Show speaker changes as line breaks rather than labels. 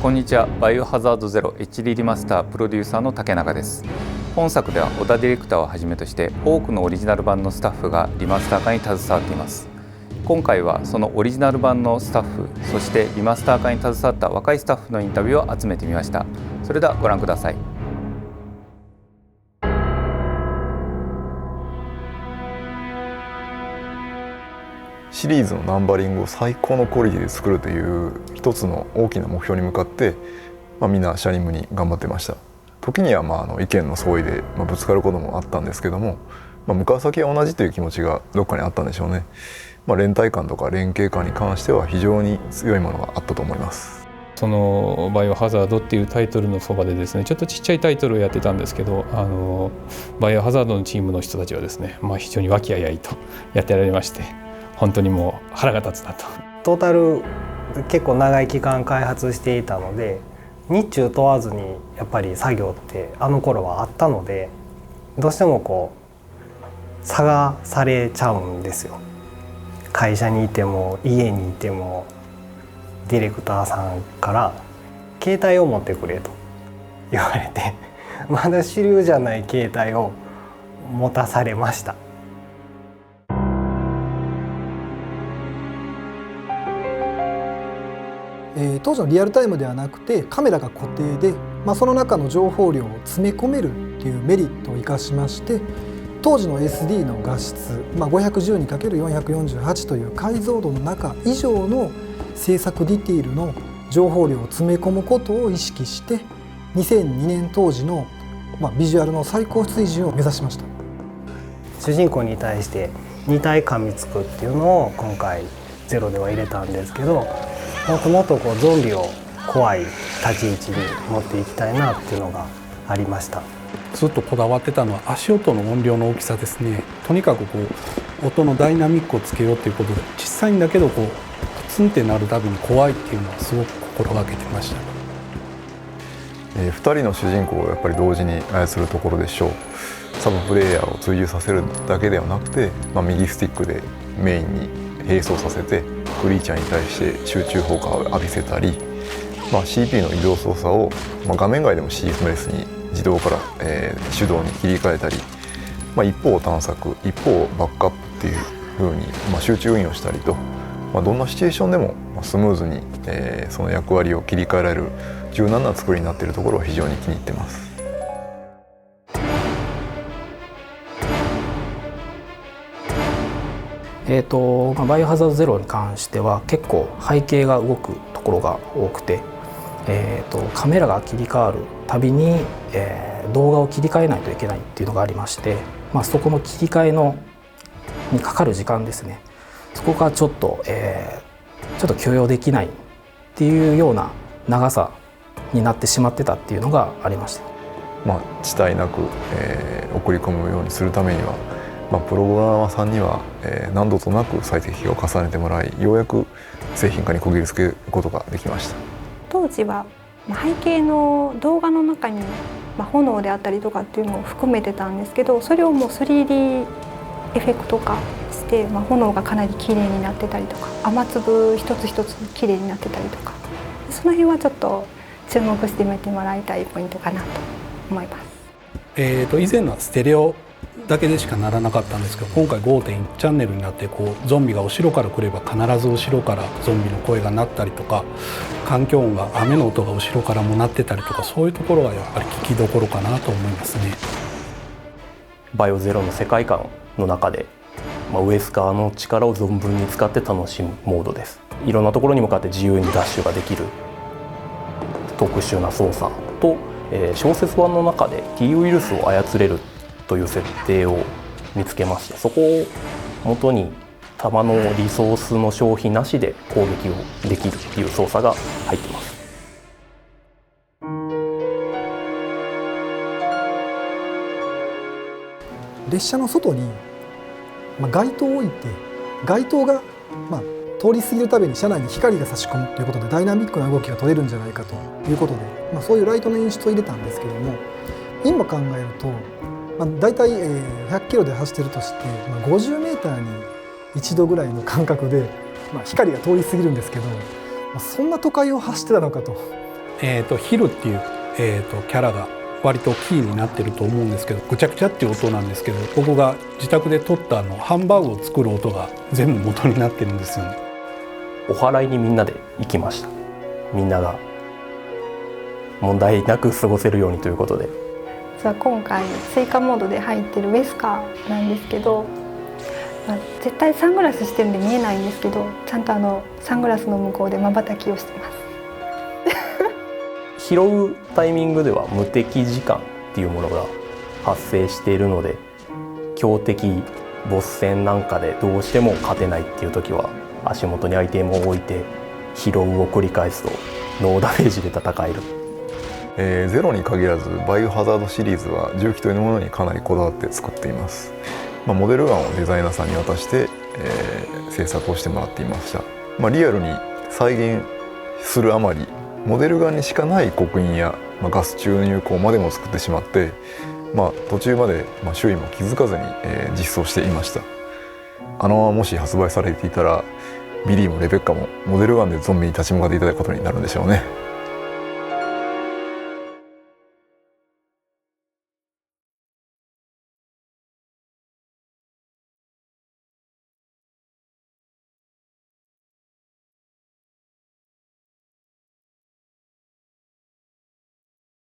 こんにちは。バイオハザードゼロ HD リマスタープロデューサーの竹中です。本作では小田ディレクターをはじめとして多くのオリジナル版のスタッフがリマスター化に携わっています。今回はそのオリジナル版のスタッフ、そしてリマスター化に携わった若いスタッフのインタビューを集めてみました。それではご覧ください。
シリーズのナンバリングを最高のクオリティで作るという一つの大きな目標に向かって、みんなシャリムに頑張ってました。時には意見の相違でぶつかることもあったんですけども、向かう先は同じという気持ちがどっかにあったんでしょうね。連帯感とか連携感に関しては非常に強いものがあったと思います。
そのバイオハザードっていうタイトルのそばでですね、ちょっとちっちゃいタイトルをやってたんですけど、バイオハザードのチームの人たちはですね、非常に和気あいあいとやってられまして、本当にもう腹が立つなと。
トータル結構長い期間開発していたので、日中問わずにやっぱり作業ってあの頃はあったので、どうしても探されちゃうんですよ。会社にいても家にいてもディレクターさんから携帯を持ってくれと言われて、まだ主流じゃない携帯を持たされました。
当時のリアルタイムではなくてカメラが固定で、その中の情報量を詰め込めるっていうメリットを生かしまして、当時の SD の画質、512×448 という解像度の中以上の制作ディティールの情報量を詰め込むことを意識して、2002年当時のビジュアルの最高水準を目指しました。
主人公に対して2体噛みつくっていうのを今回ゼロでは入れたんですけど、もっとゾンビを怖い立ち位置に持っていきたいなっていうのがありました。
ずっとこだわってたのは足音の音量の大きさですね。とにかく音のダイナミックをつけようということで、小さいんだけどプツンってなるたびに怖いっていうのはすごく心がけてました。
2人の主人公をやっぱり同時に操るところでしょう。サブプレイヤーを追従させるだけではなくて、右スティックでメインに並走させてクリーチャーに対して集中砲火を浴びせたり、CPU の移動操作を、画面外でもシームレスに自動から、手動に切り替えたり、一方探索一方バックアップっていう風に、集中運用したりと、どんなシチュエーションでもスムーズに、その役割を切り替えられる柔軟な作りになっているところを非常に気に入ってます。
バイオハザードゼロに関しては結構背景が動くところが多くて、カメラが切り替わるたびに、動画を切り替えないといけないっていうのがありまして、そこの切り替えにかかる時間ですね、そこがちょっと許容できないっていうような長さになってしまってたっていうのがありました。
遅滞なく、送り込むようにするためには、プログラマーさんには、何度となく最適化を重ねてもらい、ようやく製品化にこぎりつけることができました。
当時は背景の動画の中に、炎であったりとかっていうのを含めてたんですけど、それをもう 3D エフェクト化して、炎がかなり綺麗になってたりとか、雨粒一つ一つ綺麗になってたりとか、その辺はちょっと注目してみてもらいたいポイントかなと思います。
以前のはステレオだけでしかならなかったんですけど、今回 5.1 チャンネルになって、ゾンビが後ろから来れば必ず後ろからゾンビの声が鳴ったりとか、環境音が雨の音が後ろからも鳴ってたりとか、そういうところがやっぱり聞きどころかなと思いますね。
バイオゼロの世界観の中で、ウエスカーの力を存分に使って楽しむモードです。いろんなところに向かって自由にダッシュができる特殊な操作と、小説版の中で T ウイルスを操れるという設定を見つけまして、そこを元に弾のリソースの消費なしで攻撃をできるっていう操作が入っています。
列車の外に、街灯を置いて、街灯が、通り過ぎるたびに車内に光が差し込むということでダイナミックな動きが取れるんじゃないかということで、そういうライトの演出を入れたんですけども、今考えると、だいたい100キロで走ってるとして、50メーターに1度ぐらいの間隔で、光が通り過ぎるんですけど、そんな都会を走ってたのかと。
ヒルっていう、キャラが割とキーになってると思うんですけど、ぐちゃぐちゃっていう音なんですけど、僕が自宅で撮ったハンバーグを作る音が全部元になってるんですよね。
お祓いにみんなで行きました。みんなが問題なく過ごせるようにということで。
今回追加モードで入ってるウェスカーなんですけど、絶対サングラスしてるんで見えないんですけど、ちゃんとサングラスの向こうで瞬きをしてます
拾うタイミングでは無敵時間っていうものが発生しているので、強敵ボス戦なんかでどうしても勝てないっていう時は足元にアイテムを置いて拾うを繰り返すとノーダメージで戦える。
ゼロに限らずバイオハザードシリーズは銃器というものにかなりこだわって作っています。モデルガンをデザイナーさんに渡して、制作をしてもらっていました。リアルに再現するあまりモデルガンにしかない刻印や、ガス注入口までも作ってしまって、途中まで、周囲も気づかずに、実装していました。あのままもし発売されていたらビリーもレベッカもモデルガンでゾンビに立ち向かっていただくことになるんでしょうね。